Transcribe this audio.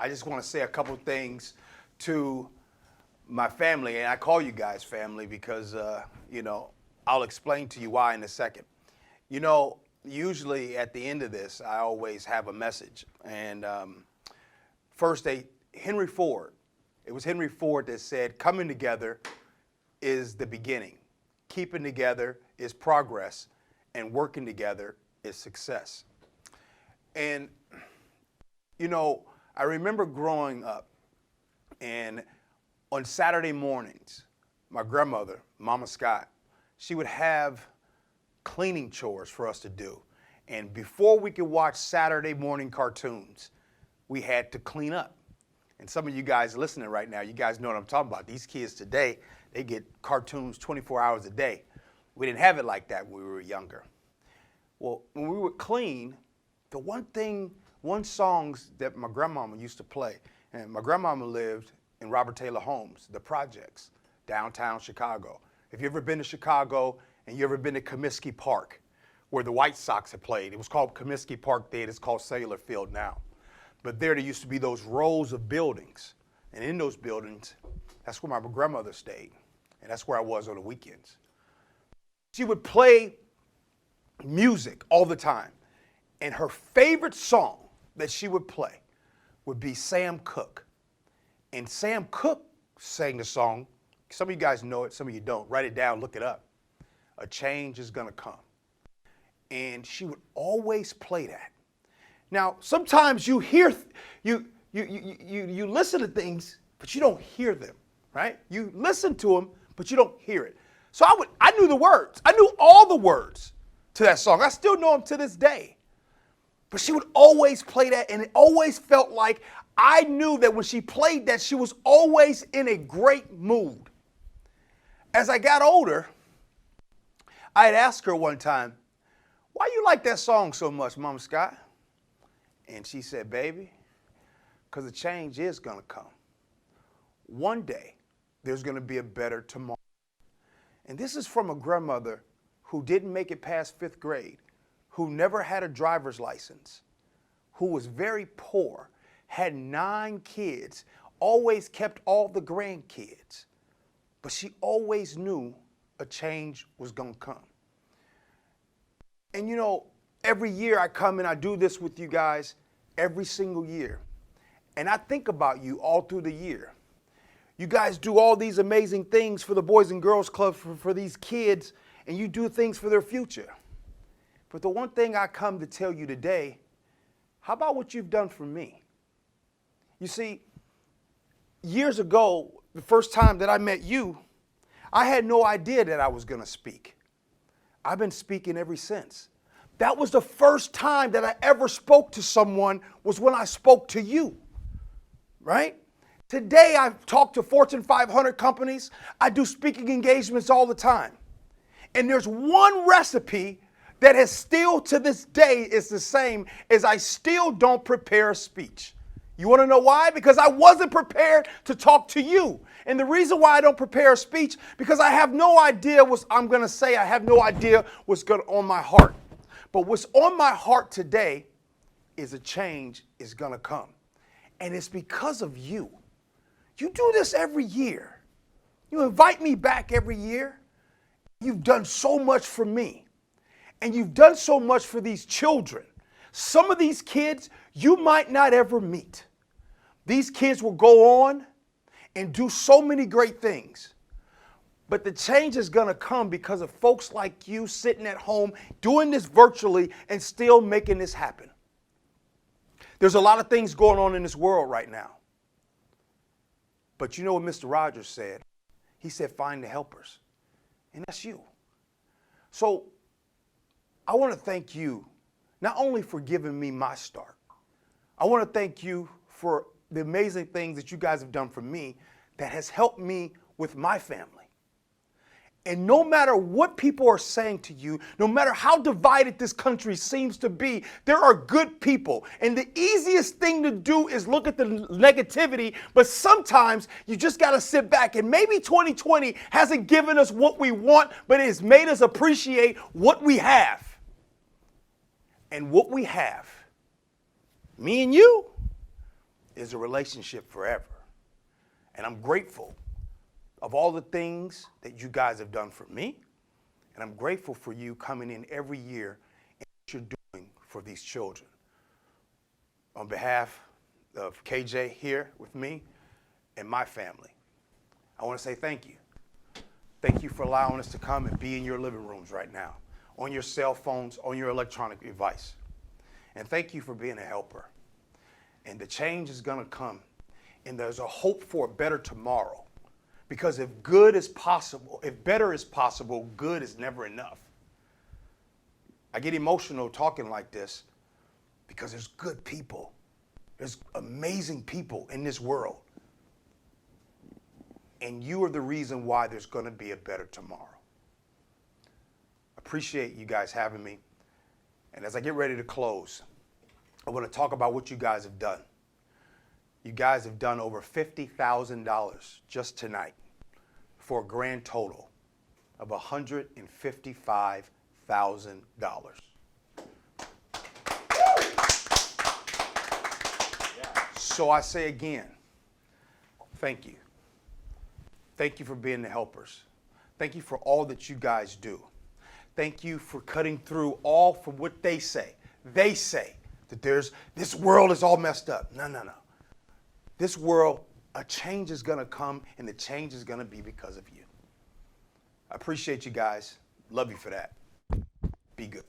I just want to say a couple things to my family, and I call you guys family because, I'll explain to you why in a second. Usually at the end of this, I always have a message. And first, Henry Ford. It was Henry Ford that said, coming together is the beginning. Keeping together is progress. And working together is success. And, I remember growing up, and on Saturday mornings, my grandmother, Mama Scott, she would have cleaning chores for us to do. And before we could watch Saturday morning cartoons, we had to clean up. And some of you guys listening right now, you guys know what I'm talking about. These kids today, they get cartoons 24 hours a day. We didn't have it like that when we were younger. Well, when we would clean, the one songs that my grandmama used to play, and my grandmama lived in Robert Taylor Homes, the projects, downtown Chicago. If you ever been to Chicago and you ever been to Comiskey Park, where the White Sox had played, it was called Comiskey Park then, it's called Cellular Field now. But there used to be those rows of buildings. And in those buildings, that's where my grandmother stayed. And that's where I was on the weekends. She would play music all the time. And her favorite song that she would play would be Sam Cooke. And Sam Cooke sang the song. Some of you guys know it, some of you don't. Write it down, look it up. A change is gonna come. And she would always play that. Now, sometimes you hear, you listen to things, but you don't hear them, right? You listen to them, but you don't hear it. So I knew the words. I knew all the words to that song. I still know them to this day. But she would always play that, and it always felt like I knew that when she played that, she was always in a great mood. As I got older, I had asked her one time, why you like that song so much, Mama Scott? And she said, baby, because the change is going to come. One day, there's going to be a better tomorrow. And this is from a grandmother who didn't make it past 5th grade, who never had a driver's license, who was very poor, had 9 kids, always kept all the grandkids. But she always knew a change was going to come. And every year I come and I do this with you guys, every single year. And I think about you all through the year. You guys do all these amazing things for the Boys and Girls Club, for these kids, and you do things for their future. But the one thing I come to tell you today, how about what you've done for me? You see, years ago, the first time that I met you, I had no idea that I was going to speak. I've been speaking ever since. That was the first time that I ever spoke to someone, was when I spoke to you, right? Today, I've talked to Fortune 500 companies. I do speaking engagements all the time. And there's one recipe that is still to this day is the same, as I still don't prepare a speech. You want to know why? Because I wasn't prepared to talk to you. And the reason why I don't prepare a speech, because I have no idea what I'm going to say. I have no idea what's going on my heart. But what's on my heart today is a change is going to come. And it's because of you. You do this every year. You invite me back every year. You've done so much for me. And you've done so much for these children. Some of these kids you might not ever meet. These kids will go on and do so many great things. But the change is going to come because of folks like you sitting at home doing this virtually and still making this happen. There's a lot of things going on in this world right now. But you know what Mr. Rogers said? He said, find the helpers. And that's you. So I want to thank you not only for giving me my start. I want to thank you for the amazing things that you guys have done for me that has helped me with my family. And no matter what people are saying to you, no matter how divided this country seems to be, there are good people. And the easiest thing to do is look at the negativity, but sometimes you just got to sit back. And maybe 2020 hasn't given us what we want, but it has made us appreciate what we have. And what we have, me and you, is a relationship forever. And I'm grateful of all the things that you guys have done for me. And I'm grateful for you coming in every year and what you're doing for these children. On behalf of KJ here with me and my family, I want to say thank you. Thank you for allowing us to come and be in your living rooms right now, on your cell phones, on your electronic device. And thank you for being a helper. And the change is going to come. And there's a hope for a better tomorrow. Because if good is possible, if better is possible, good is never enough. I get emotional talking like this because there's good people. There's amazing people in this world. And you are the reason why there's going to be a better tomorrow. Appreciate you guys having me. And as I get ready to close, I want to talk about what you guys have done. You guys have done over $50,000 just tonight for a grand total of $155,000. So I say again, thank you. Thank you for being the helpers. Thank you for all that you guys do. Thank you for cutting through all from what they say. They say that this world is all messed up. No. This world, a change is going to come, and the change is going to be because of you. I appreciate you guys. Love you for that. Be good.